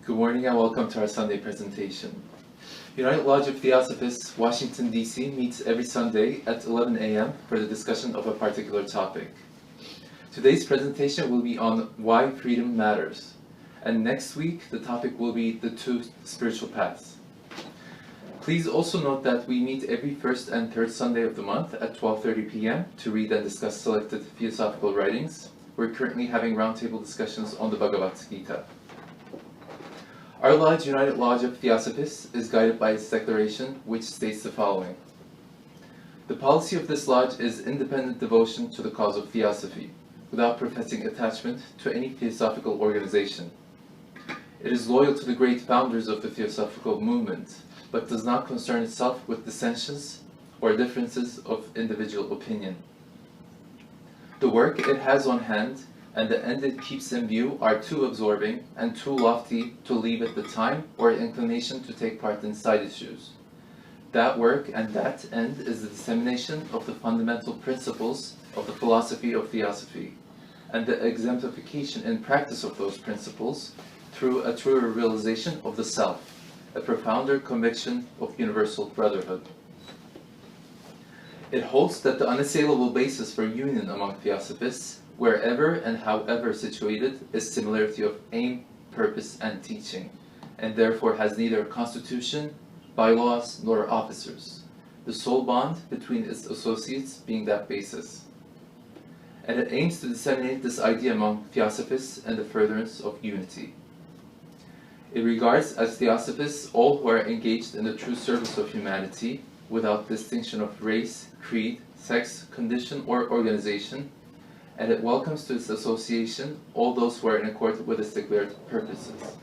Good morning and welcome to our Sunday presentation. United Lodge of Theosophists, Washington, D.C. meets every Sunday at 11 a.m. for the discussion of a particular topic. Today's presentation will be on why freedom matters, and next week the topic will be the two spiritual paths. Please also note that we meet every first and third Sunday of the month at 12:30 p.m. to read and discuss selected theosophical writings. We're currently having roundtable discussions on the Bhagavad Gita. Our Lodge, United Lodge of Theosophists, is guided by its declaration, which states the following. The policy of this lodge is independent devotion to the cause of Theosophy, without professing attachment to any theosophical organization. It is loyal to the great founders of the theosophical movement, but does not concern itself with dissensions or differences of individual opinion. The work it has on hand and the end it keeps in view are too absorbing and too lofty to leave it the time or inclination to take part in side issues. That work and that end is the dissemination of the fundamental principles of the philosophy of Theosophy, and the exemplification in practice of those principles through a truer realization of the self, a profounder conviction of universal brotherhood. It holds that the unassailable basis for union among Theosophists, wherever and however situated, is similarity of aim, purpose, and teaching, and therefore has neither constitution, bylaws, nor officers, the sole bond between its associates being that basis. And it aims to disseminate this idea among Theosophists and the furtherance of unity. It regards as Theosophists all who are engaged in the true service of humanity, without distinction of race, creed, sex, condition, or organization, and it welcomes to its association all those who are in accord with its declared purposes,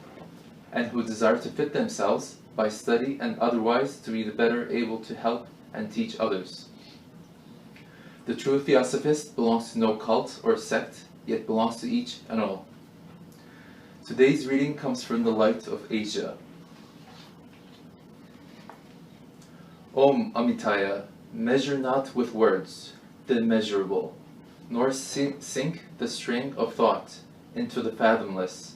and who desire to fit themselves, by study and otherwise, to be the better able to help and teach others. The true Theosophist belongs to no cult or sect, yet belongs to each and all. Today's reading comes from the Light of Asia. Om Amitaya, measure not with words the immeasurable, nor sink the string of thought into the fathomless.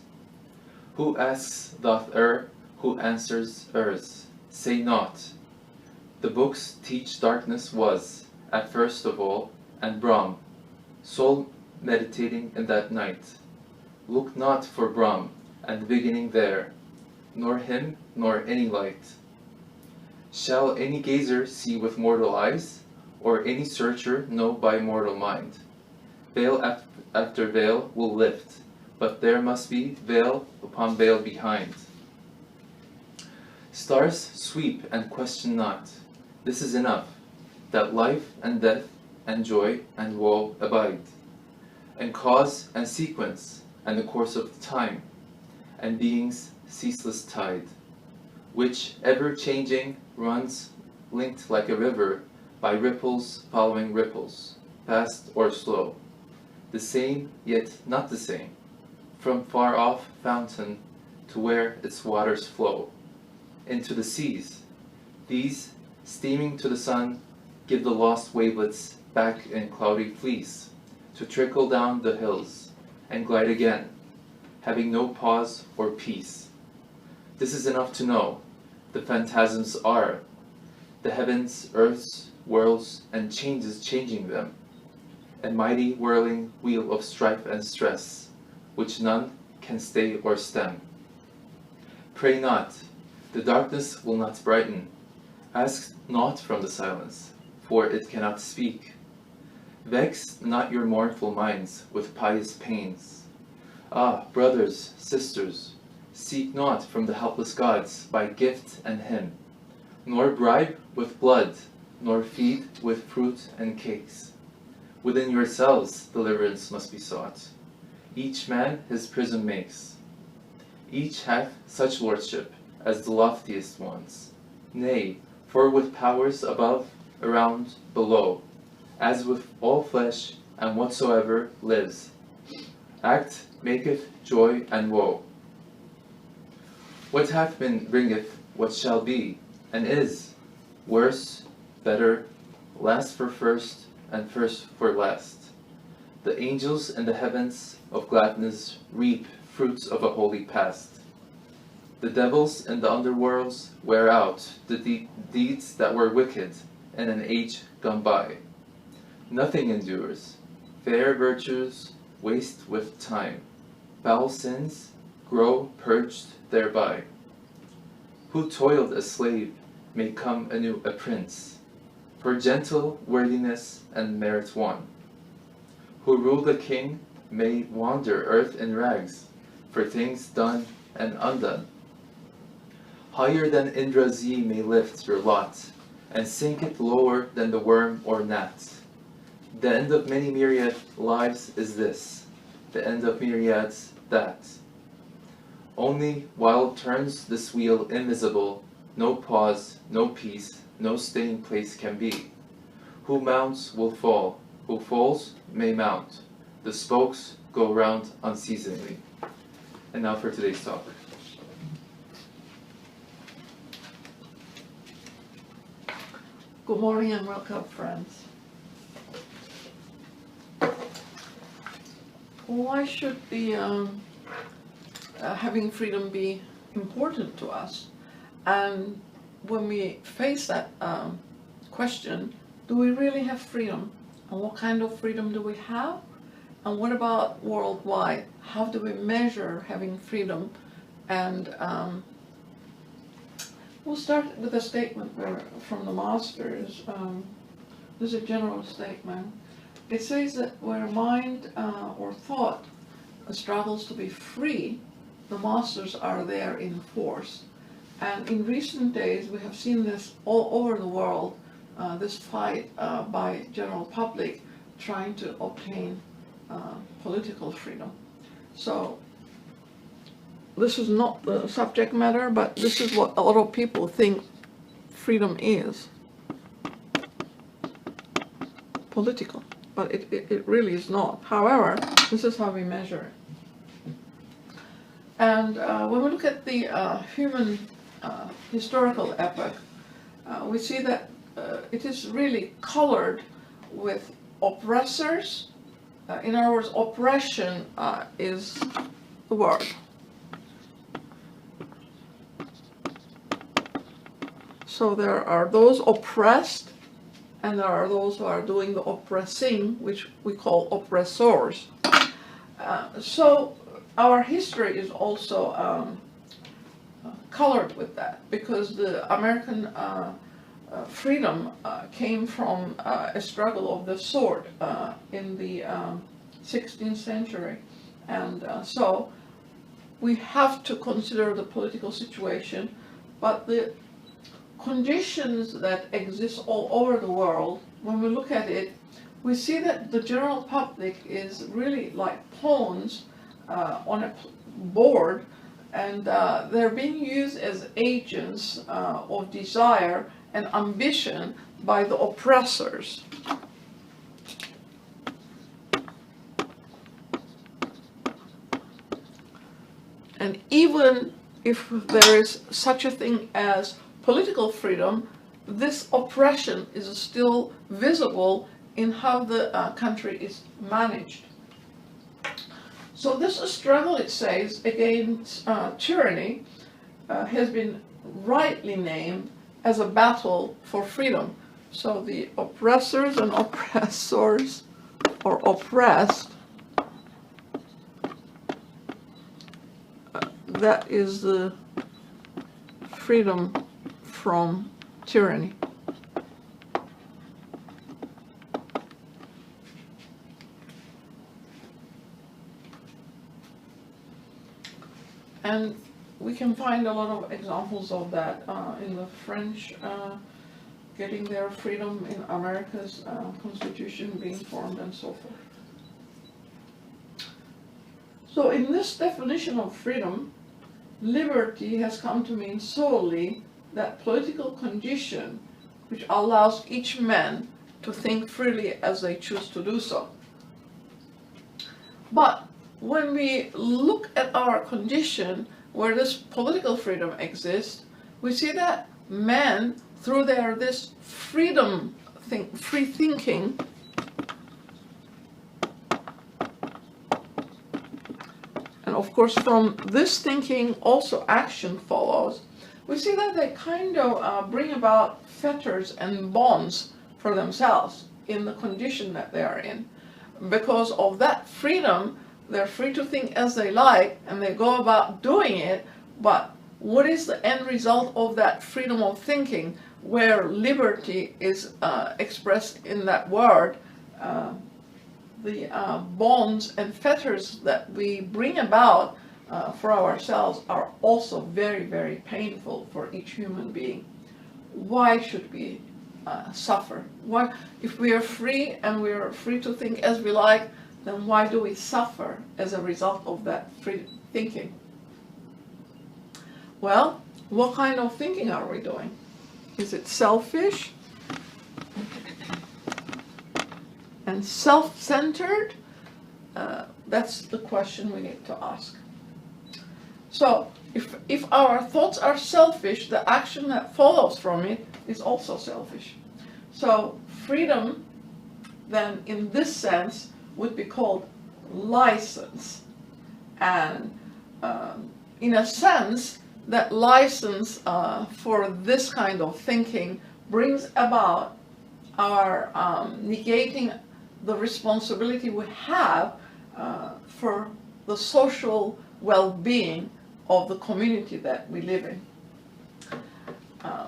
Who asks doth err, who answers errs. Say not. The books teach darkness was, at first of all, and Brahm, soul meditating in that night. Look not for Brahm, and the beginning there, nor him, nor any light. Shall any gazer see with mortal eyes, or any searcher know by mortal mind? Veil after veil will lift, but there must be veil upon veil behind. Stars sweep and question not. This is enough, that life and death and joy and woe abide, and cause and sequence and the course of time, and being's ceaseless tide, which ever changing runs linked like a river by ripples following ripples, fast or slow, the same yet not the same, from far off fountain to where its waters flow, into the seas. These, steaming to the sun, give the lost wavelets back in cloudy fleece, to trickle down the hills, and glide again, having no pause or peace. This is enough to know, the phantasms are, the heavens, earths, worlds, and changes changing them, a mighty whirling wheel of strife and stress, which none can stay or stem. Pray not, the darkness will not brighten. Ask naught from the silence, for it cannot speak. Vex not your mournful minds with pious pains. Ah, brothers, sisters, seek not from the helpless gods by gift and hymn, nor bribe with blood, nor feed with fruit and cakes. Within yourselves deliverance must be sought. Each man his prison makes. Each hath such lordship as the loftiest ones. Nay, for with powers above, around, below, as with all flesh and whatsoever lives, act maketh joy and woe. What hath been bringeth what shall be, and is, worse, better, last for first, and first for last. The angels in the heavens of gladness reap fruits of a holy past. The devils in the underworlds wear out the deeds that were wicked in an age gone by. Nothing endures. Fair virtues waste with time. Foul sins grow purged thereby. Who toiled a slave may come anew a prince, for gentle worthiness and merit won. Who ruled a king may wander earth in rags, for things done and undone. Higher than Indra's ye may lift your lot, and sink it lower than the worm or gnat. The end of many myriad lives is this, the end of myriads that. Only while turns this wheel invisible, no pause, no peace, no staying place can be. Who mounts will fall, who falls may mount. The spokes go round unceasingly. And now for today's talk. Good morning and welcome, friends. Why should the having freedom be important to us? And when we face that question, do we really have freedom? And what kind of freedom do we have? And what about worldwide? How do we measure having freedom? And we'll start with a statement from the Masters. This is a general statement. It says that where mind or thought struggles to be free, the Masters are there in force. And in recent days, we have seen this all over the world, this fight by general public trying to obtain political freedom. So this is not the subject matter, but this is what a lot of people think freedom is. Political. But it really is not. However, this is how we measure it. And when we look at the human historical epoch, we see that it is really colored with oppressors. In other words, oppression is the word. So there are those oppressed, and there are those who are doing the oppressing, which we call oppressors. So our history is also colored with that, because the American freedom came from a struggle of the sword in the 16th century. And so we have to consider the political situation, but the conditions that exist all over the world, when we look at it, we see that the general public is really like pawns on a board, and they're being used as agents of desire and ambition by the oppressors. And even if there is such a thing as political freedom, this oppression is still visible in how the country is managed. So this struggle, it says, against tyranny has been rightly named as a battle for freedom. So the oppressors and oppressors, or oppressed, that is the freedom from tyranny. And we can find a lot of examples of that in the French getting their freedom, in America's constitution being formed, and so forth. So in this definition of freedom, liberty has come to mean solely that political condition which allows each man to think freely as they choose to do so. But when we look at our condition where this political freedom exists, we see that men, through their this freedom, free thinking, and of course from this thinking also action follows, we see that they kind of bring about fetters and bonds for themselves in the condition that they are in. Because of that freedom, they're free to think as they like, and they go about doing it, but what is the end result of that freedom of thinking, where liberty is expressed in that word? The bonds and fetters that we bring about for ourselves are also very, very painful for each human being. Why should we suffer? Why, if we are free and we are free to think as we like, then why do we suffer as a result of that free thinking? Well, what kind of thinking are we doing? Is it selfish and self-centered? That's the question we need to ask. So, if our thoughts are selfish, the action that follows from it is also selfish. So, freedom, then, in this sense, would be called license. And in a sense, that license for this kind of thinking brings about our negating the responsibility we have for the social well-being of the community that we live in.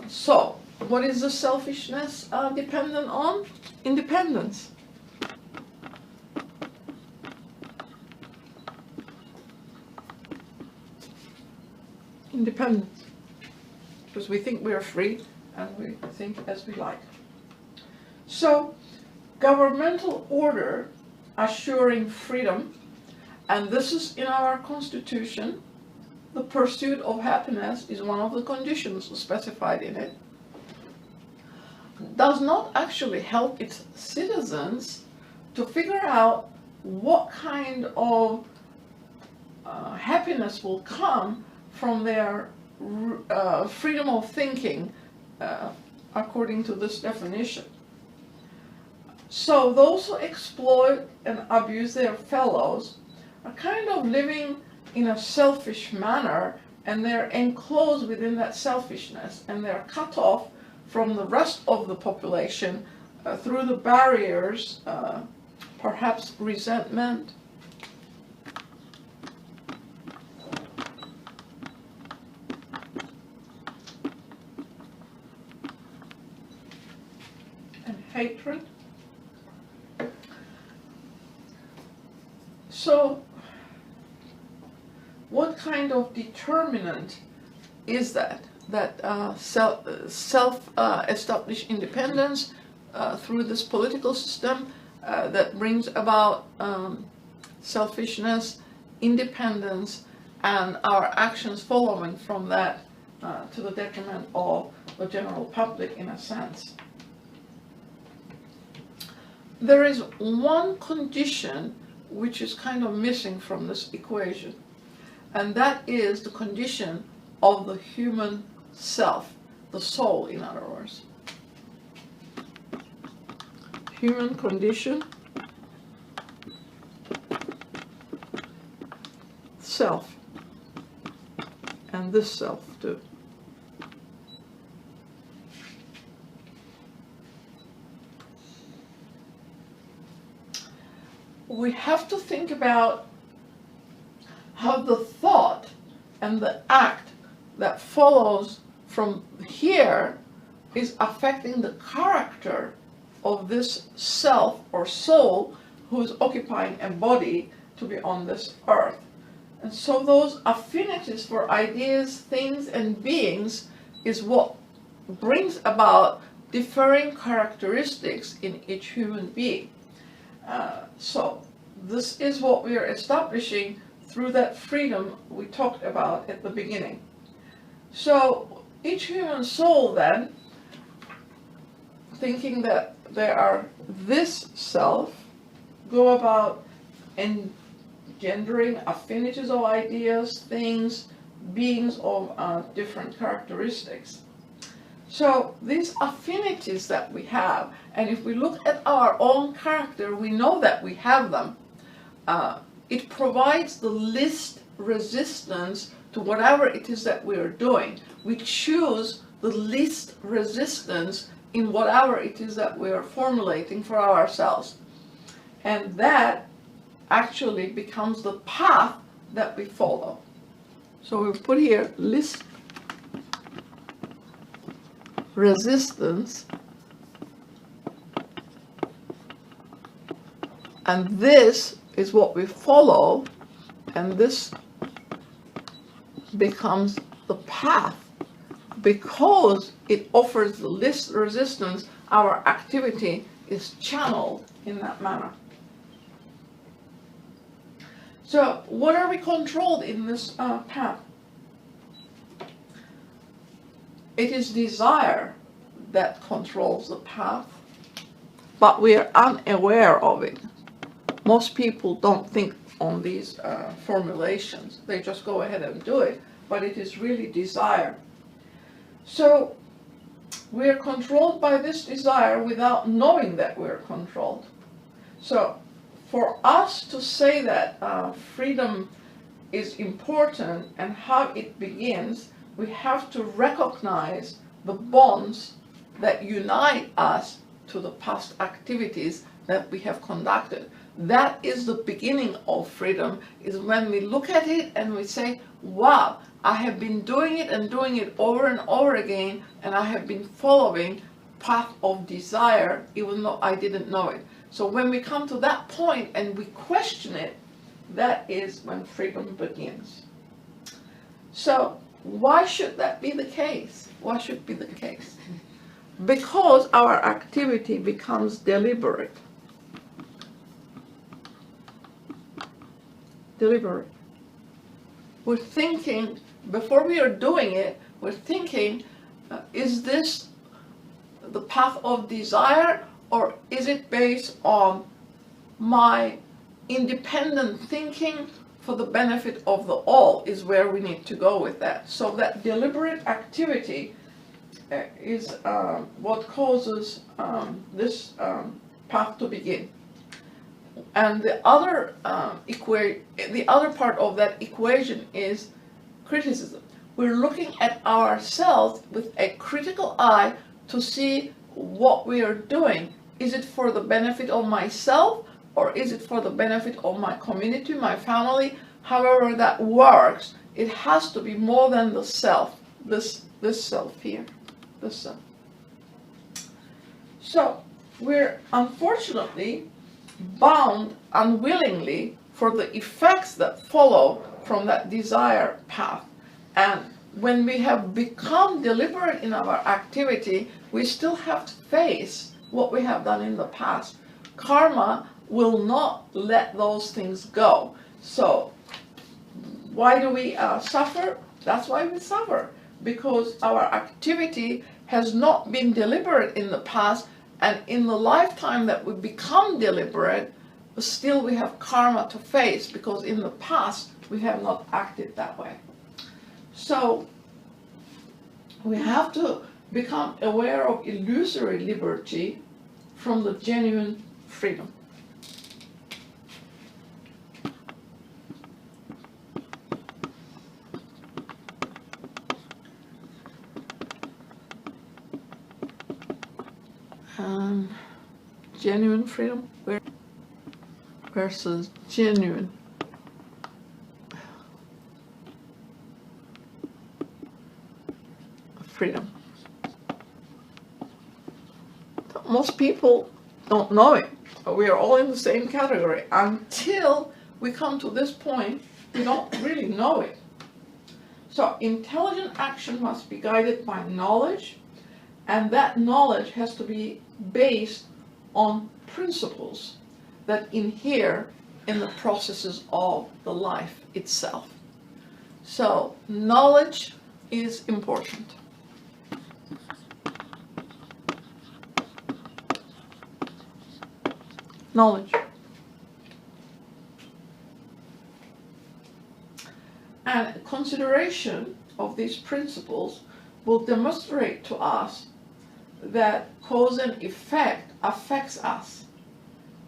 So, what is the selfishness dependent on? Independence. Independence. Because we think we are free and we think as we like. So, governmental order assuring freedom, and this is in our Constitution. The pursuit of happiness is one of the conditions specified in it. Does not actually help its citizens to figure out what kind of happiness will come from their freedom of thinking according to this definition. So those who exploit and abuse their fellows are kind of living in a selfish manner, and they're enclosed within that selfishness, and they're cut off from the rest of the population through the barriers, perhaps resentment, and hatred. So, what kind of determinant is that? That self-established independence through this political system that brings about selfishness, independence, and our actions following from that to the detriment of the general public in a sense. There is one condition which is kind of missing from this equation, and that is the condition of the human self, the soul, in other words. Human condition, self, and this self too. We have to think about how the thought and the act that follows from here is affecting the character of this self or soul who is occupying a body to be on this earth. And so those affinities for ideas, things, and beings is what brings about differing characteristics in each human being. So this is what we are establishing through that freedom we talked about at the beginning. So each human soul then, thinking that they are this self, go about engendering affinities of ideas, things, beings of different characteristics. So these affinities that we have, and if we look at our own character, we know that we have them. it provides the least resistance to whatever it is that we are doing. We choose the least resistance in whatever it is that we are formulating for ourselves. And that actually becomes the path that we follow. So we put here least resistance, and this is what we follow, and this becomes the path. Because it offers the least resistance, our activity is channeled in that manner. So what are we controlled in this path? It is desire that controls the path, but we are unaware of it. Most people don't think on these formulations. They just go ahead and do it, but it is really desire. So we are controlled by this desire without knowing that we are controlled. So for us to say that freedom is important and how it begins, we have to recognize the bonds that unite us to the past activities that we have conducted. That is the beginning of freedom, is when we look at it and we say, wow, I have been doing it and doing it over and over again, and I have been following path of desire even though I didn't know it. So when we come to that point and we question it, that is when freedom begins. So why should that be the case? Why should it be the case? Because our activity becomes deliberate. Deliberate. We're thinking, before we are doing it, we're thinking, is this the path of desire, or is it based on my independent thinking for the benefit of the all, is where we need to go with that. So that deliberate activity is what causes this path to begin. And the other part of that equation is criticism. We're looking at ourselves with a critical eye to see what we are doing. Is it for the benefit of myself, or is it for the benefit of my community, my family? However that works, it has to be more than the self, this self here, this self. So we're unfortunately bound unwillingly for the effects that follow from that desire path. And when we have become deliberate in our activity, we still have to face what we have done in the past. Karma will not let those things go. So why do we suffer? That's why we suffer, because our activity has not been deliberate in the past, and in the lifetime that we become deliberate, still we have karma to face, because in the past we have not acted that way. So we have to become aware of illusory liberty from the genuine freedom. Genuine freedom versus genuine freedom. Most people don't know it. We are all in the same category. Until we come to this point, we don't really know it. So intelligent action must be guided by knowledge, and that knowledge has to be based on principles that inhere in the processes of the life itself. So knowledge is important. Knowledge. And consideration of these principles will demonstrate to us that cause and effect affects us,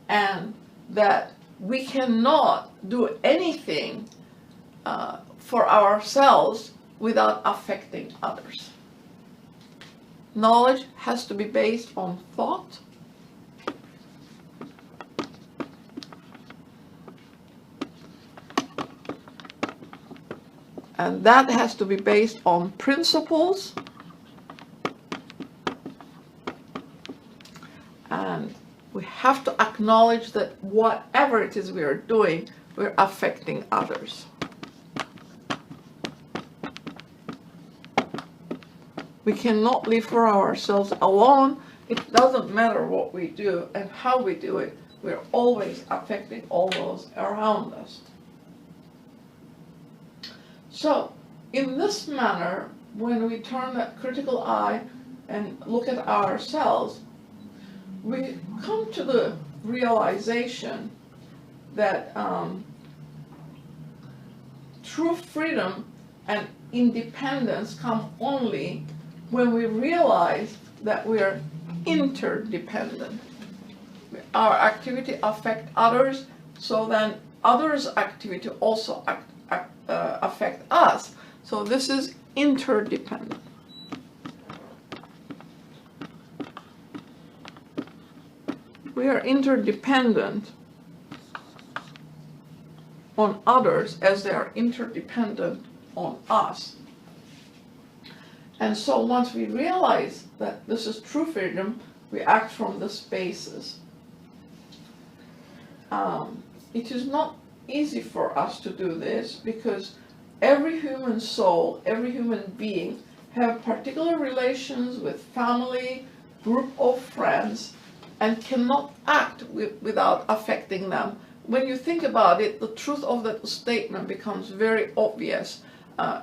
and that we cannot do anything for ourselves without affecting others. Knowledge has to be based on thought, and that has to be based on principles, and we have to acknowledge that whatever it is we are doing, we're affecting others. We cannot live for ourselves alone. It doesn't matter what we do and how we do it. We're always affecting all those around us. So, in this manner, when we turn that critical eye and look at ourselves, we come to the realization that true freedom and independence come only when we realize that we are interdependent. Our activity affects others, so then others' activity also affect us. So this is interdependent. We are interdependent on others as they are interdependent on us. And so once we realize that this is true freedom, we act from this basis. It is not easy for us to do this because every human soul, every human being have particular relations with family, group of friends, and cannot act without affecting them. When you think about it, the truth of that statement becomes very obvious.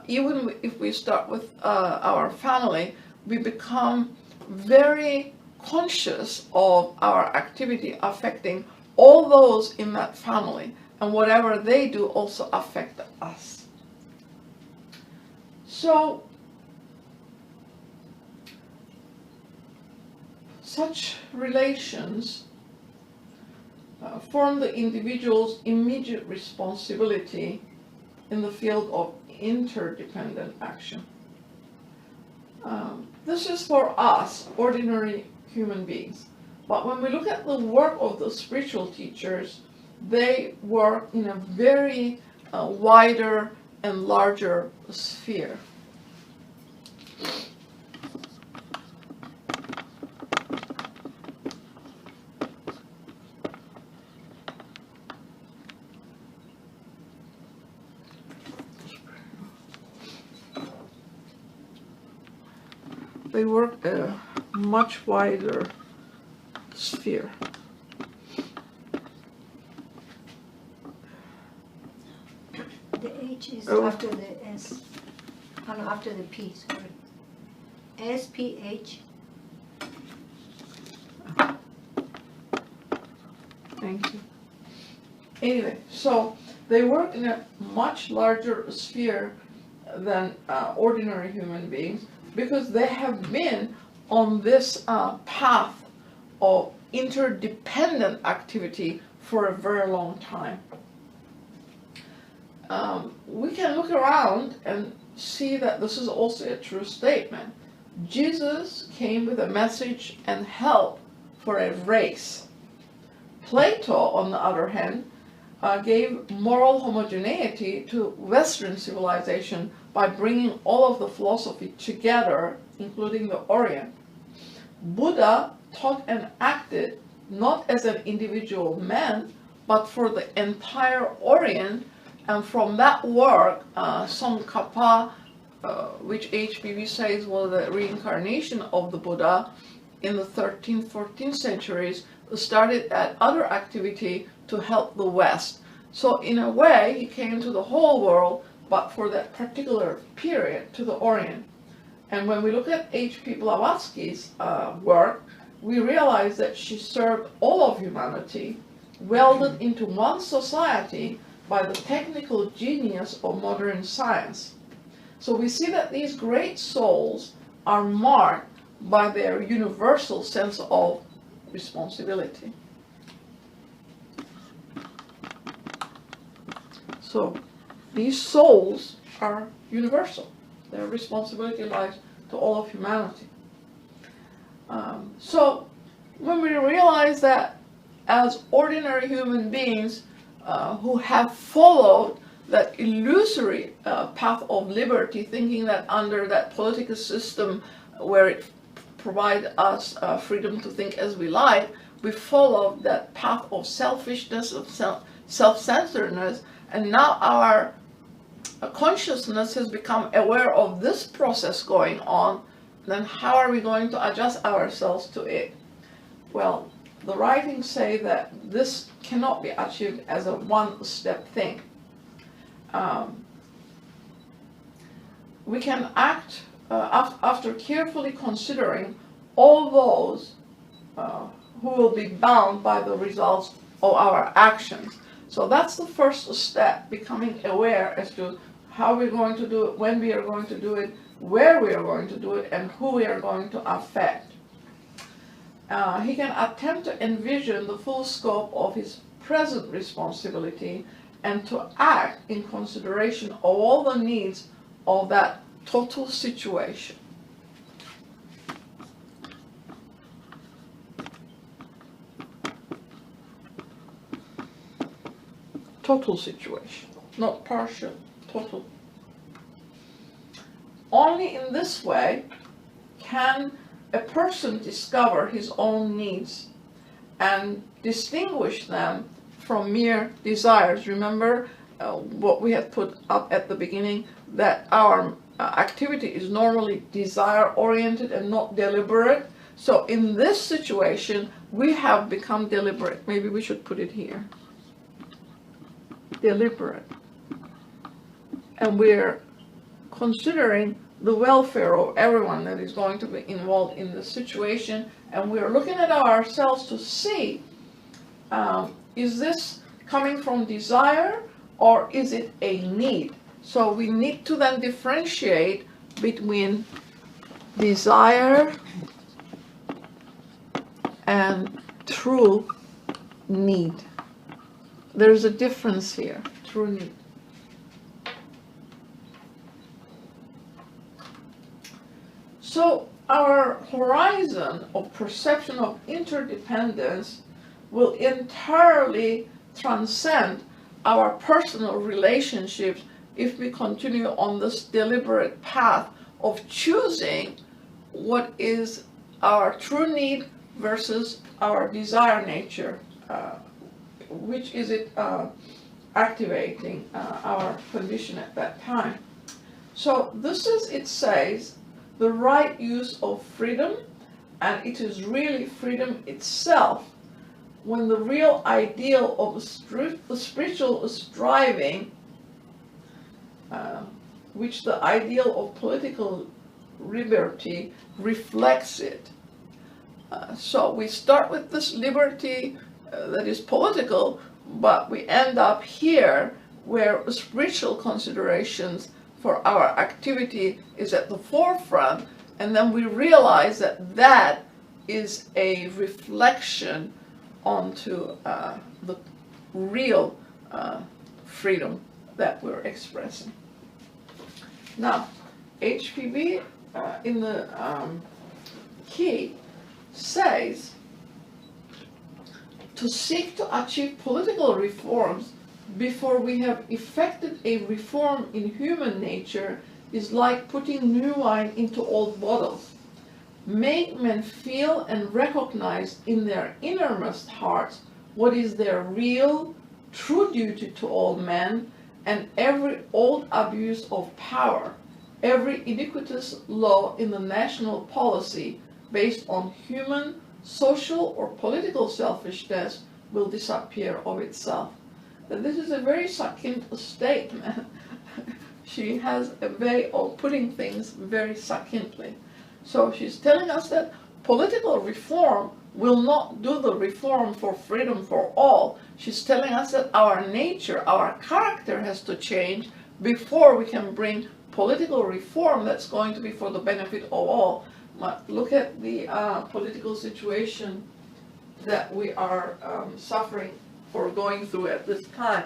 Even if we start with our family, we become very conscious of our activity affecting all those in that family, and whatever they do also affect us. So, such relations form the individual's immediate responsibility in the field of interdependent action. This is for us, ordinary human beings. But when we look at the work of the spiritual teachers, they work in a very wider and larger sphere. They work a much wider sphere. The H is after the S, and after the P, sorry. SPH. Thank you. Anyway, so they work in a much larger sphere than ordinary human beings because they have been on this path of interdependent activity for a very long time. We can look around and see that this is also a true statement. Jesus came with a message and help for a race. Plato, on the other hand, gave moral homogeneity to Western civilization by bringing all of the philosophy together, including the Orient. Buddha taught and acted not as an individual man, but for the entire Orient, and from that work, Tsongkhapa, which HPV says was the reincarnation of the Buddha in the 13th, 14th centuries, started at other activity to help the West. So in a way, he came to the whole world, but for that particular period, to the Orient. And when we look at H.P. Blavatsky's work, we realize that she served all of humanity, welded into one society by the technical genius of modern science. So we see that these great souls are marked by their universal sense of responsibility. So these souls are universal. Their responsibility lies to all of humanity. So when we realize that as ordinary human beings who have followed that illusory path of liberty, thinking that under that political system where it provides us freedom to think as we like, we follow that path of selfishness, of self-centeredness, and now our consciousness has become aware of this process going on, then how are we going to adjust ourselves to it? Well, the writings say that this cannot be achieved as a one-step thing. We can act after carefully considering all those who will be bound by the results of our actions. So that's the first step, becoming aware as to how we're going to do it, when we are going to do it, where we are going to do it, and who we are going to affect. He can attempt to envision the full scope of his present responsibility and to act in consideration of all the needs of that total situation. Total situation, not partial, total. Only in this way can a person discover his own needs and distinguish them from mere desires. Remember what we had put up at the beginning, that our activity is normally desire-oriented and not deliberate. So in this situation, we have become deliberate. Maybe we should put it here. Deliberate. And we're considering the welfare of everyone that is going to be involved in the situation, and we're looking at ourselves to see, is this coming from desire or is it a need? So we need to then differentiate between desire and true need. There's a difference here, true need. So our horizon of perception of interdependence will entirely transcend our personal relationships if we continue on this deliberate path of choosing what is our true need versus our desire nature, which is it activating our condition at that time. So this is, it says, the right use of freedom, and it is really freedom itself when the real ideal of the spiritual striving, which the ideal of political liberty reflects it. So we start with this liberty that is political, but we end up here where spiritual considerations for our activity is at the forefront, and then we realize that that is a reflection onto the real freedom that we're expressing. Now, HPB in the key says to seek to achieve political reforms before we have effected a reform in human nature is like putting new wine into old bottles. Make men feel and recognize in their innermost hearts what is their real, true duty to all men, and every old abuse of power, every iniquitous law in the national policy based on human, social, or political selfishness will disappear of itself. This is a very succinct statement. She has a way of putting things very succinctly. So she's telling us that political reform will not do the reform for freedom for all. She's telling us that our nature, our character has to change before we can bring political reform that's going to be for the benefit of all. But look at the political situation that we are suffering or going through at this time.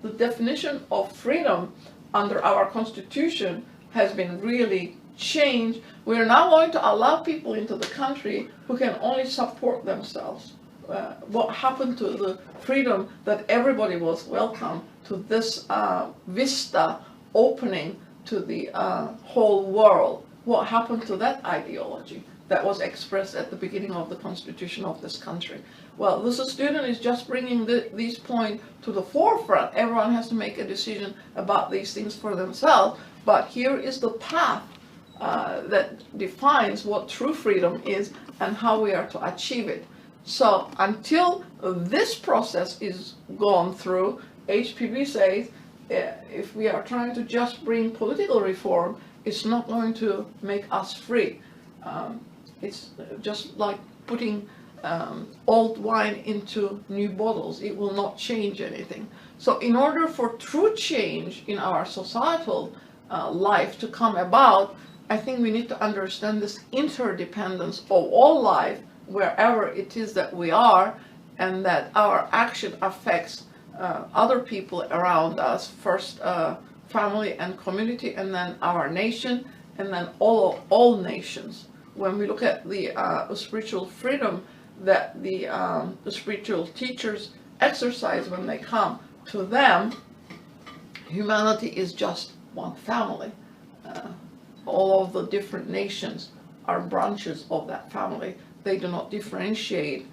the definition of freedom under our Constitution has been really changed. We are now going to allow people into the country who can only support themselves. What happened to the freedom that everybody was welcome to this vista opening to the whole world? What happened to that ideology that was expressed at the beginning of the Constitution of this country? Well, this student is just bringing these points to the forefront. Everyone has to make a decision about these things for themselves, but here is the path that defines what true freedom is and how we are to achieve it. So until this process is gone through, HPB says if we are trying to just bring political reform, it's not going to make us free. It's just like putting old wine into new bottles. It will not change anything. So in order for true change in our societal life to come about, I think we need to understand this interdependence of all life, wherever it is that we are, and that our action affects other people around us, first family and community, and then our nation, and then all nations. When we look at the spiritual freedom that the spiritual teachers exercise when they come, to them, humanity is just one family. All of the different nations are branches of that family. They do not differentiate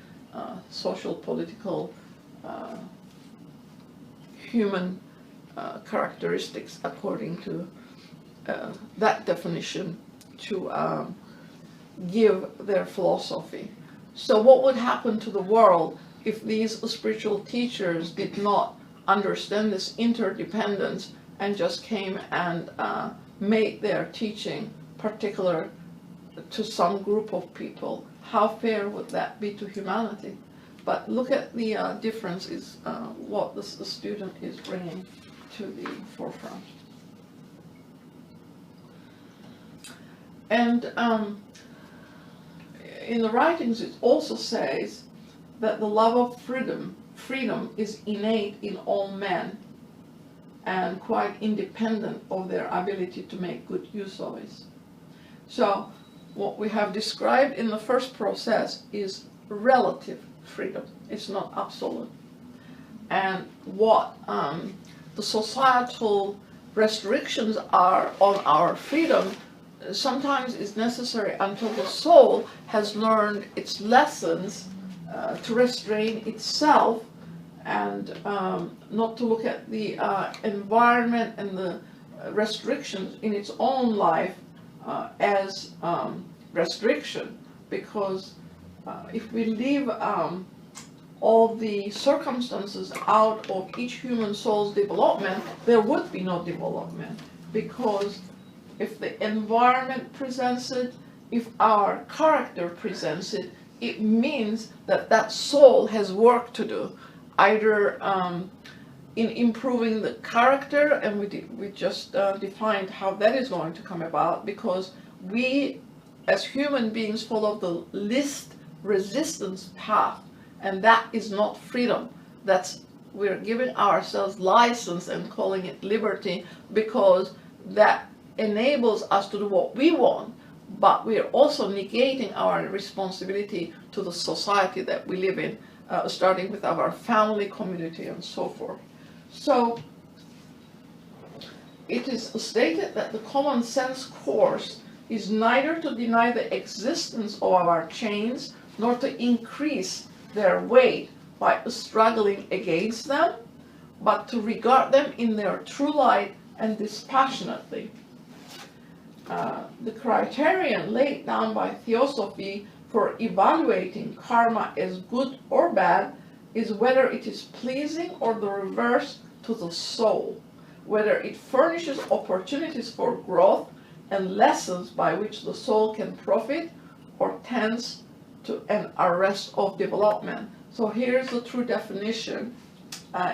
social, political, human characteristics according to that definition to give their philosophy. So what would happen to the world if these spiritual teachers did not understand this interdependence and just came and made their teaching particular to some group of people? How fair would that be to humanity? But look at the difference is what the student is bringing to the forefront. And in the writings it also says that the love of freedom is innate in all men and quite independent of their ability to make good use of it. So what we have described in the first process is relative freedom. It's not absolute. And what the societal restrictions are on our freedom sometimes is necessary until the soul has learned its lessons to restrain itself and not to look at the environment and the restrictions in its own life as restriction, because if we leave all the circumstances out of each human soul's development, there would be no development, because if the environment presents it, if our character presents it, it means that that soul has work to do, either in improving the character, and we just defined how that is going to come about, because we as human beings follow the least resistance path, and that is not freedom. We're giving ourselves license and calling it liberty, because that enables us to do what we want, but we are also negating our responsibility to the society that we live in, starting with our family, community, and so forth. So it is stated that the common sense course is neither to deny the existence of our chains nor to increase their weight by struggling against them, but to regard them in their true light and dispassionately. The criterion laid down by Theosophy for evaluating karma as good or bad is whether it is pleasing or the reverse to the soul, whether it furnishes opportunities for growth and lessons by which the soul can profit, or tends to an arrest of development. So here's the true definition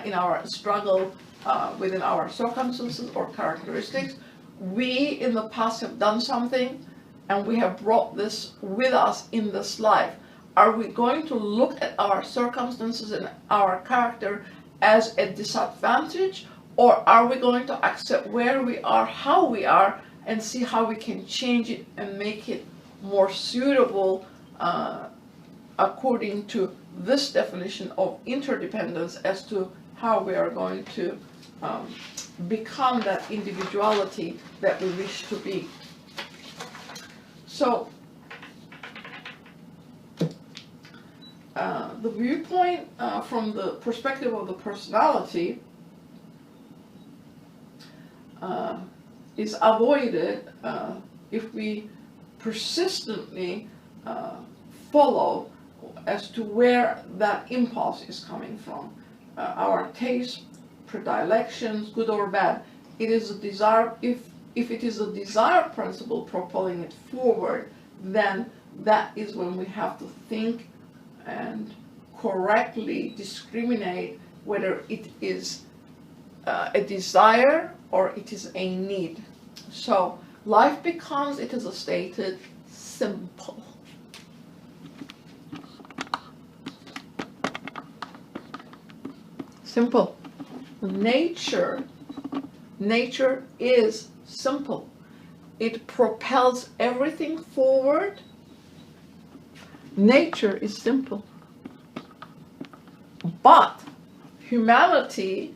in our struggle within our circumstances or characteristics. We in the past have done something, and we have brought this with us in this life. Are we going to look at our circumstances and our character as a disadvantage, or are we going to accept where we are, how we are, and see how we can change it and make it more suitable according to this definition of interdependence as to how we are going to become that individuality that we wish to be. So the viewpoint from the perspective of the personality is avoided if we persistently follow as to where that impulse is coming from. Our tastes, predilections, good or bad. It is a desire. If it is a desire principle propelling it forward, then that is when we have to think and correctly discriminate whether it is a desire or it is a need. So life becomes, it is stated, simple. Simple. Nature is simple. It propels everything forward. Nature is simple. But humanity,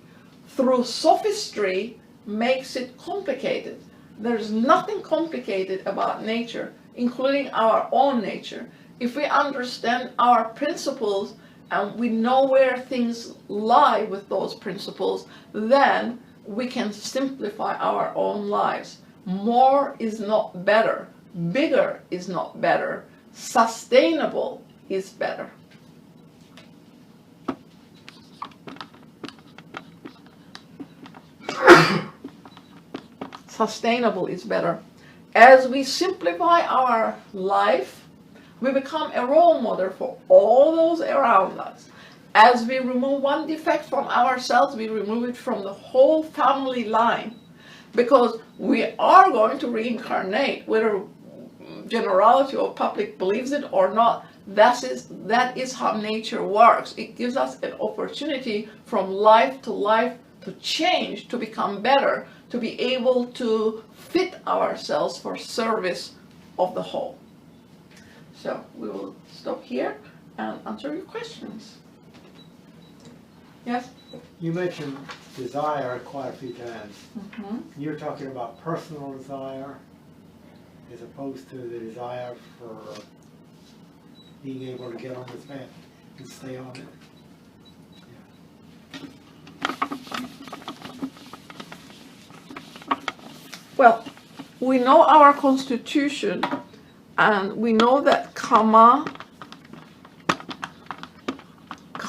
through sophistry, makes it complicated. There's nothing complicated about nature, including our own nature. If we understand our principles and we know where things lie with those principles, then we can simplify our own lives. More is not better. Bigger is not better. Sustainable is better. Sustainable is better. As we simplify our life, we become a role model for all those around us. As we remove one defect from ourselves, we remove it from the whole family line. Because we are going to reincarnate, whether generality or public believes it or not. That is how nature works. It gives us an opportunity from life to change, to become better, to be able to fit ourselves for service of the whole. So we will stop here and answer your questions. Yes? You mentioned desire quite a few times. Mm-hmm. You're talking about personal desire as opposed to the desire for being able to get on this path and stay on it. Well, we know our constitution, and we know that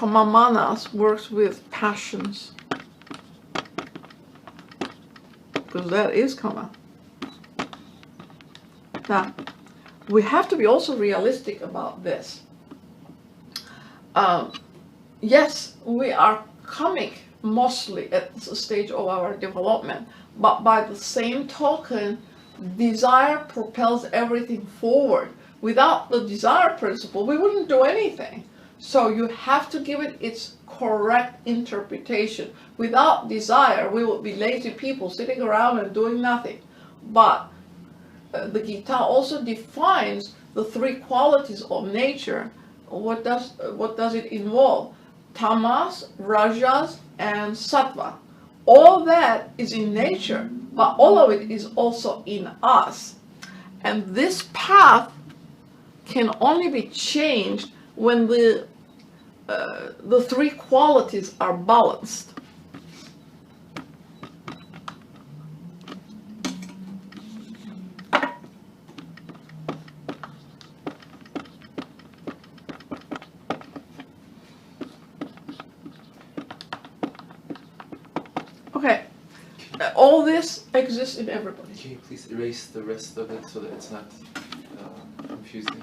manas works with passions, because that is kama. Now, we have to be also realistic about this. Yes, we are kamic mostly at the stage of our development, but by the same token, desire propels everything forward. Without the desire principle, we wouldn't do anything. So you have to give it its correct interpretation. Without desire, we would be lazy people sitting around and doing nothing. But the Gita also defines the three qualities of nature. What does it involve? Tamas, Rajas, and Sattva. All that is in nature, but all of it is also in us. And this path can only be changed when the three qualities are balanced. Okay, all this exists in everybody. Can you please erase the rest of it so that it's not confusing?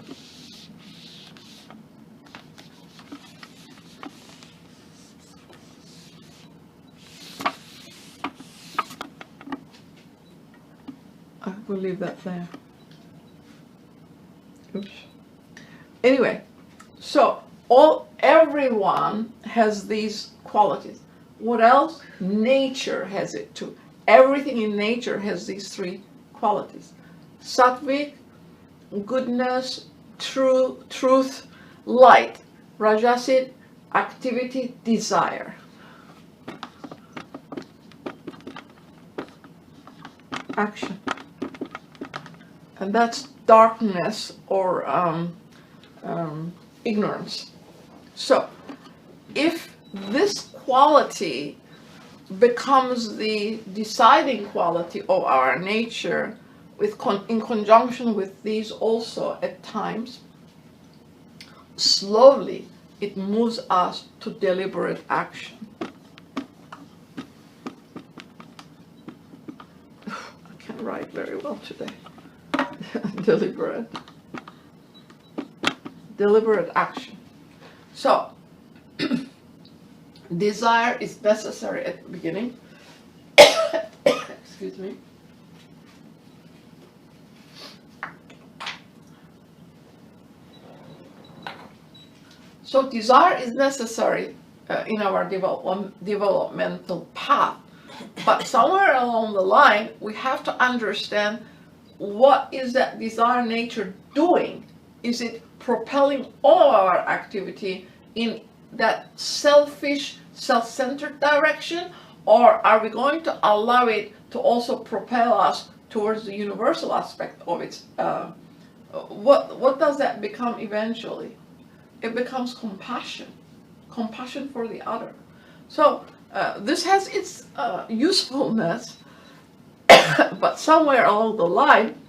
I will leave that there. Oops. Anyway, so everyone has these qualities. What else? Nature has it too. Everything in nature has these three qualities. Sattvic, goodness, truth, light. Rajasic, activity, desire. Action. And that's darkness or ignorance. So, if this quality becomes the deciding quality of our nature, in conjunction with these also at times, slowly it moves us to deliberate action. I can't write very well today. Deliberate action. So, desire is necessary at the beginning. Excuse me. So desire is necessary in our developmental path. But somewhere along the line, we have to understand, what is that desire nature doing? Is it propelling all our activity in that selfish, self-centered direction? Or are we going to allow it to also propel us towards the universal aspect of it? What does that become eventually? It becomes compassion for the other. So this has its usefulness, but somewhere along the line,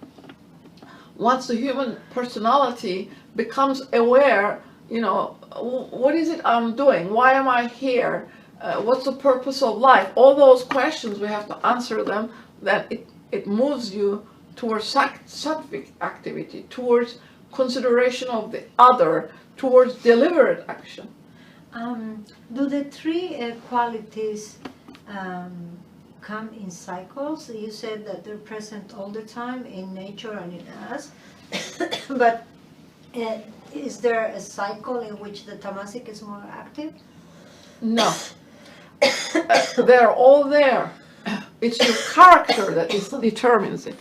once the human personality becomes aware, what is it I'm doing? Why am I here? What's the purpose of life? All those questions, we have to answer them. Then it moves you towards sattvic activity, towards consideration of the other, towards deliberate action. Do the three qualities come in cycles? You said that they're present all the time in nature and in us, but is there a cycle in which the tamasic is more active? No. They're all there. It's your character that determines it.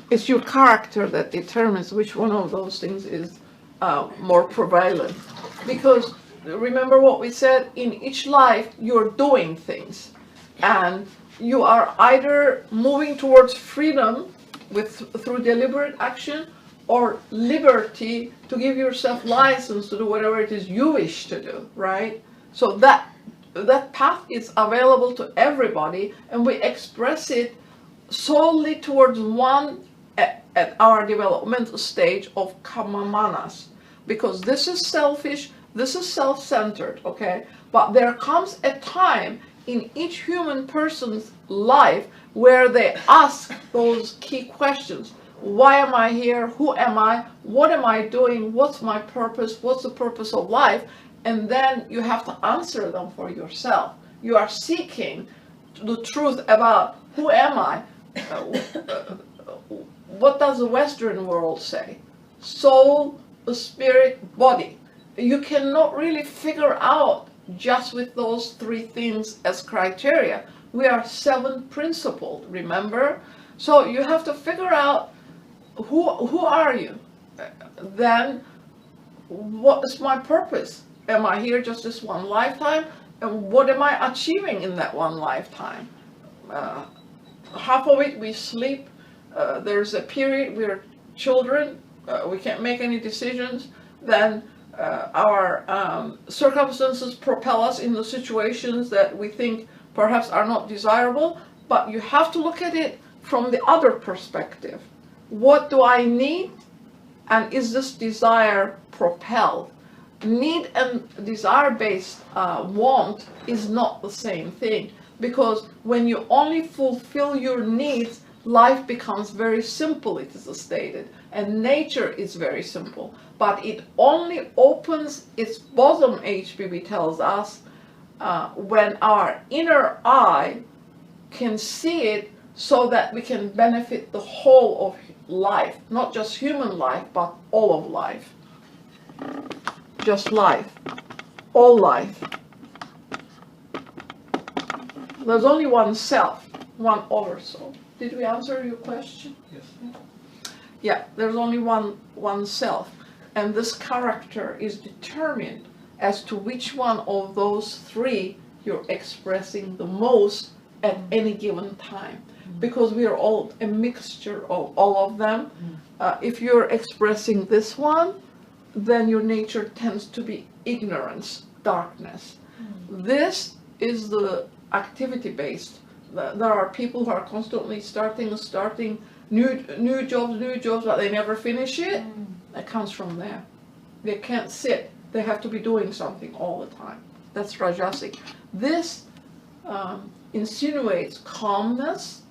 It's your character that determines which one of those things is more prevalent. Because remember what we said, in each life you're doing things. And you are either moving towards freedom through deliberate action, or liberty to give yourself license to do whatever it is you wish to do, right? So that path is available to everybody, and we express it solely towards one at our developmental stage of kamamanas, because this is selfish, this is self-centered, okay? But there comes a time in each human person's life where they ask those key questions. Why am I here? Who am I? What am I doing? What's my purpose? What's the purpose of life? And then you have to answer them for yourself. You are seeking the truth about, who am I? What does the Western world say? Soul, spirit, body. You cannot really figure out just with those three things as criteria. We are seven principled, remember? So you have to figure out, who are you? Then what is my purpose? Am I here just this one lifetime? And what am I achieving in that one lifetime? Half of it we sleep. There's a period we're children. We can't make any decisions. Then our circumstances propel us in the situations that we think perhaps are not desirable. But you have to look at it from the other perspective. What do I need? And is this desire propelled? Need and desire-based want is not the same thing, because when you only fulfill your needs, life becomes very simple, it is stated, and nature is very simple. But it only opens its bosom, HPB tells us, when our inner eye can see it, so that we can benefit the whole of life, not just human life, but all of life. Just life. all life. There's only one self, one oversoul. Did we answer your question? Yes. Yeah, there's only one self, and this character is determined as to which one of those three you're expressing the most at any given time, because we are all a mixture of all of them. If you're expressing this one, then your nature tends to be ignorance, darkness. This is the activity-based. There are people who are constantly starting new jobs, but they never finish it. That comes from there. They can't sit. They have to be doing something all the time. That's Rajasic. This insinuates calmness,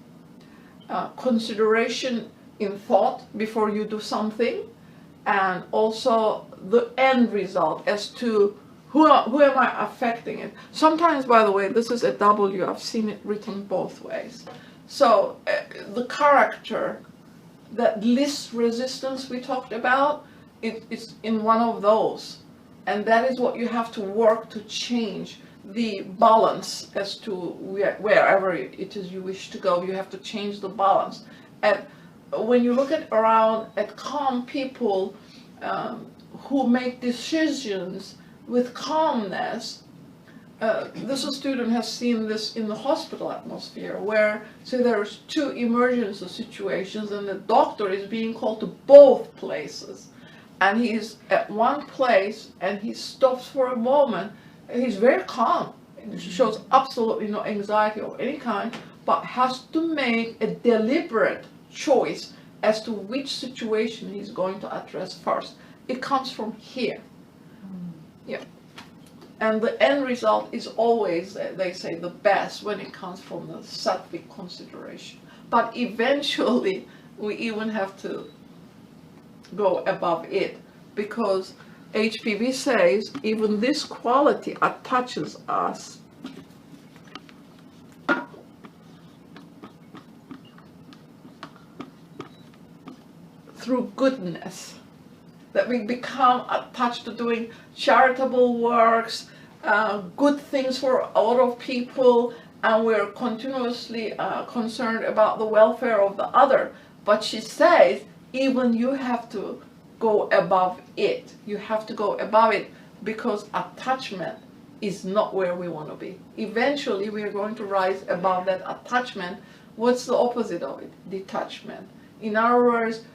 consideration in thought before you do something, and also the end result as to who am I affecting it. Sometimes, by the way, this is a W. I've seen it written both ways. So the character, that least resistance we talked about, it's in one of those. And that is what you have to work to change, the balance as to wherever it is you wish to go. You have to change the balance. And when you look around at calm people who make decisions with calmness, this student has seen this in the hospital atmosphere, where, say, there's two emergency situations and the doctor is being called to both places, and he's at one place and he stops for a moment, and he's very calm, it shows absolutely no anxiety of any kind, but has to make a deliberate choice as to which situation he's going to address first. It comes from here. Yeah. And the end result is always, they say, the best when it comes from the sattvic consideration. But eventually, we even have to go above it, because HPV says even this quality attaches us through goodness. That we become attached to doing charitable works, good things for a lot of people, and we're continuously concerned about the welfare of the other. But she says, even you have to go above it. You have to go above it, because attachment is not where we want to be. Eventually, we are going to rise above that attachment. What's the opposite of it? Detachment. In other words,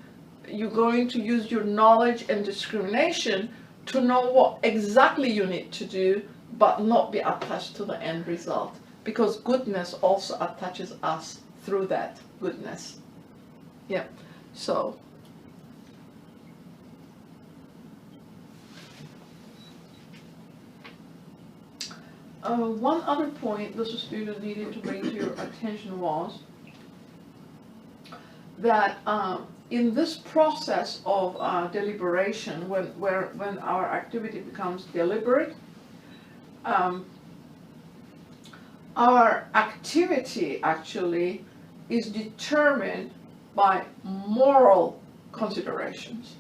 you're going to use your knowledge and discrimination to know what exactly you need to do, but not be attached to the end result. Because goodness also attaches us through that goodness. Yeah, so. One other point the student needed to bring to your attention was that in this process of deliberation, when our activity becomes deliberate, our activity actually is determined by moral considerations.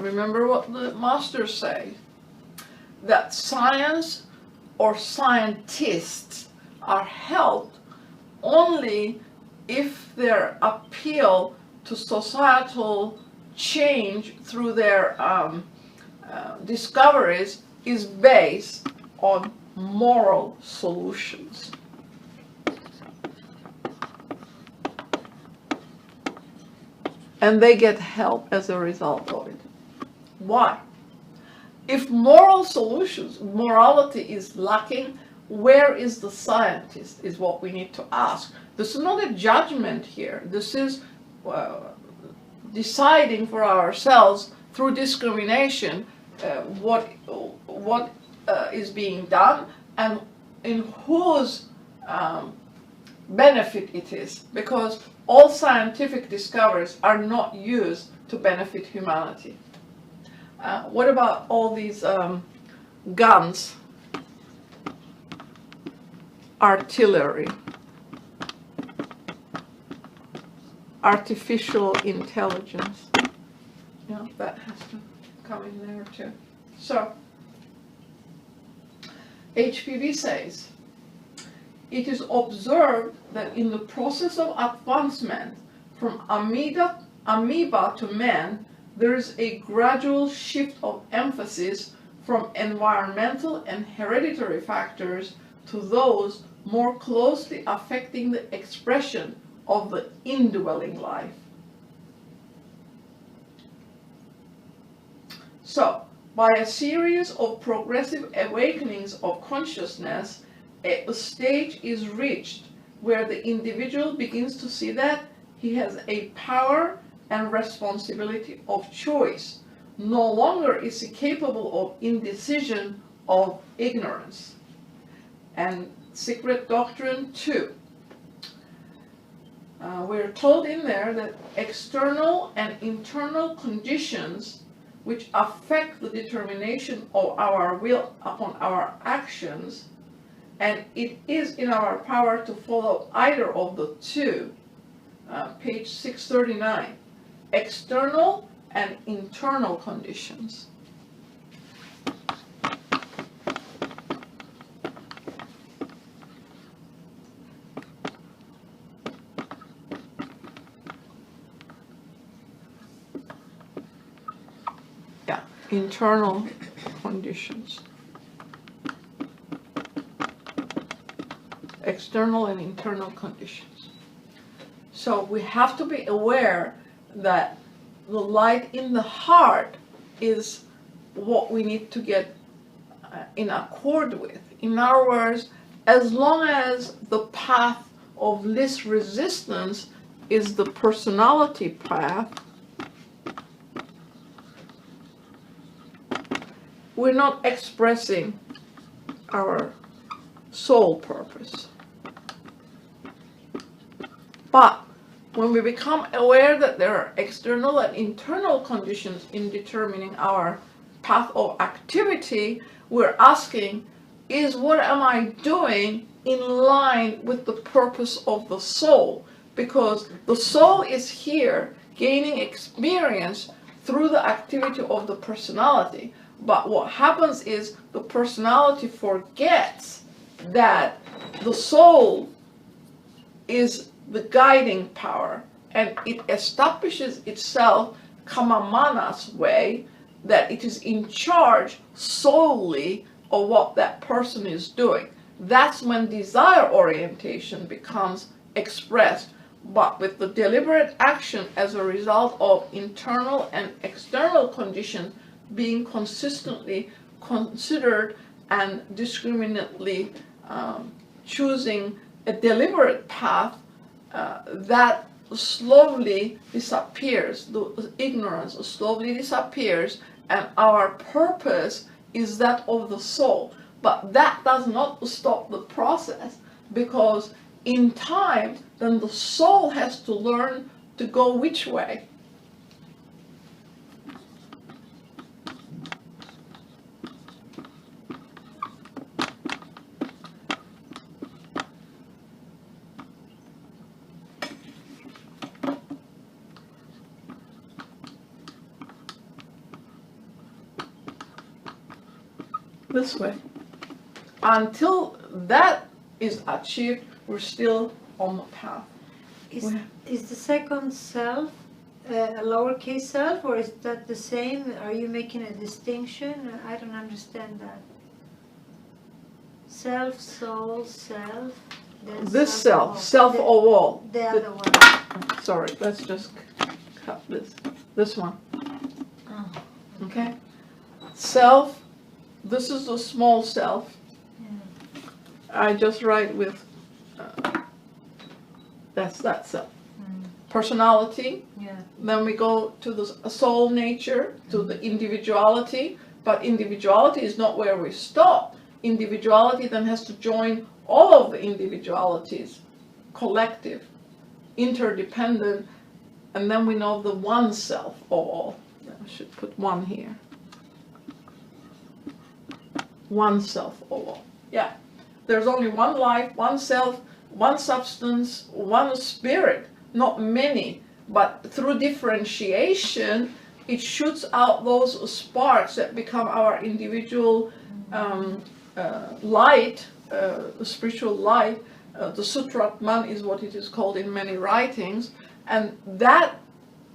Remember what the masters say, that science or scientists are helped only if their appeal to societal change through their discoveries is based on moral solutions. And they get help as a result of it. Why? If moral solutions, morality is lacking, where is the scientist, is what we need to ask. This is not a judgment here. This is deciding for ourselves through discrimination what is being done and in whose benefit it is, because all scientific discoveries are not used to benefit humanity. What about all these guns, artillery, artificial intelligence? That has to come in there too. So, HPV says, it is observed that in the process of advancement from amoeba to man, there is a gradual shift of emphasis from environmental and hereditary factors to those more closely affecting the expression of the indwelling life. So, by a series of progressive awakenings of consciousness, a stage is reached where the individual begins to see that he has a power and responsibility of choice. No longer is he capable of indecision, of ignorance. And Secret Doctrine 2. We're told in there that external and internal conditions which affect the determination of our will upon our actions, and it is in our power to follow either of the two. Page 639. External and internal conditions. Internal conditions. External and internal conditions. So we have to be aware that the light in the heart is what we need to get in accord with. In other words, as long as the path of least resistance is the personality path, we're not expressing our soul purpose. But when we become aware that there are external and internal conditions in determining our path of activity, we're asking, is what am I doing in line with the purpose of the soul? Because the soul is here gaining experience through the activity of the personality. But what happens is the personality forgets that the soul is the guiding power, and it establishes itself Kamamana's way, that it is in charge solely of what that person is doing. That's when desire orientation becomes expressed. But with the deliberate action as a result of internal and external conditions being consistently considered and discriminately choosing a deliberate path, that slowly disappears, the ignorance slowly disappears, and our purpose is that of the soul. But that does not stop the process, because in time, then the soul has to learn to go which way. This way. Until that is achieved, we're still on the path. Is the second self a lowercase self, or is that the same? Are you making a distinction? I don't understand that. Self, soul, self. This self of all. The other one. Sorry, let's just cut this one. Oh. Okay? Self, this is the small self. Yeah. I just write with, that's that self. Personality. Yeah. Then we go to the soul nature, to the individuality. But individuality is not where we stop. Individuality then has to join all of the individualities collective, interdependent, and then we know the one self of all. I should put one here. One self of all. Yeah. There's only one life, one self, one substance, one spirit, not many. But through differentiation, it shoots out those sparks that become our individual light, spiritual light. The Sutratman is what it is called in many writings, and that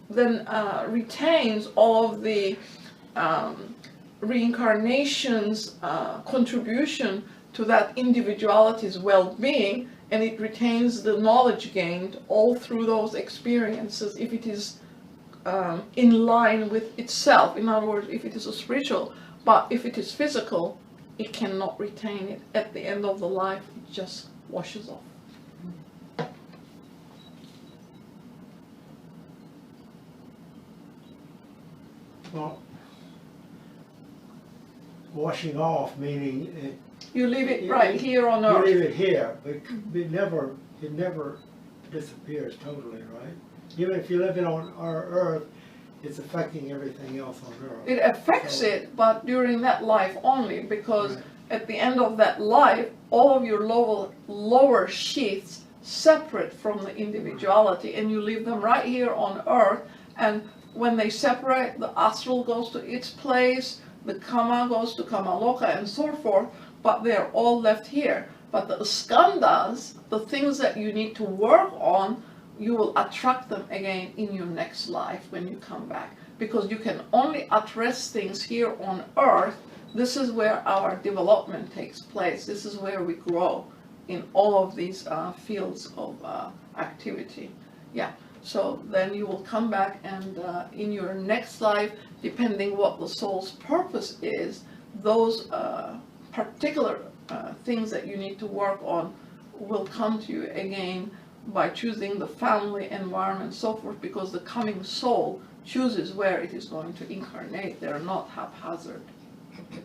then retains all of the reincarnation's contribution to that individuality's well-being, and it retains the knowledge gained all through those experiences if it is in line with itself. In other words, if it is a spiritual, but if it is physical, it cannot retain it. At the end of the life, it just washes off. Well, washing off meaning it. You leave it right here on You earth. leave it here, but it never disappears totally, right? Even if you live it on our earth, it's affecting everything else on earth. It affects it, but during that life only, because Right. at the end of that life, all of your lower sheaths separate from the individuality, and you leave them right here on earth, and when they separate, the astral goes to its place, the kama goes to kamaloka, and so forth, but they're all left here. But the skandhas, the things that you need to work on, you will attract them again in your next life when you come back, because you can only address things here on earth. This is where our development takes place. This is where we grow in all of these fields of activity. Yeah. So then you will come back, and in your next life, depending what the soul's purpose is, those particular things that you need to work on will come to you again by choosing the family, environment, so forth, because the coming soul chooses where it is going to incarnate. They're not haphazard.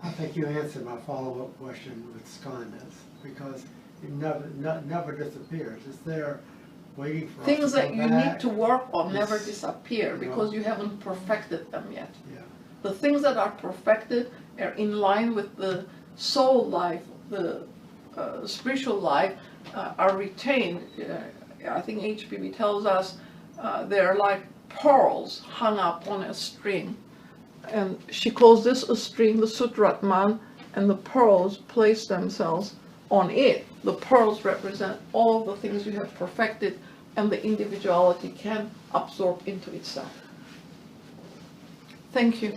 I think you answered my follow-up question with skandhas, because it never disappears. It's there waiting for Things us to that come you back. need to work on never It's- disappear because you haven't perfected them yet. Yeah. The things that are perfected are in line with the soul life, the spiritual life, are retained. I think HPB tells us they're like pearls hung up on a string. And she calls this a string, the Sutratman, and the pearls place themselves on it. The pearls represent all the things you have perfected, and the individuality can absorb into itself. Thank you.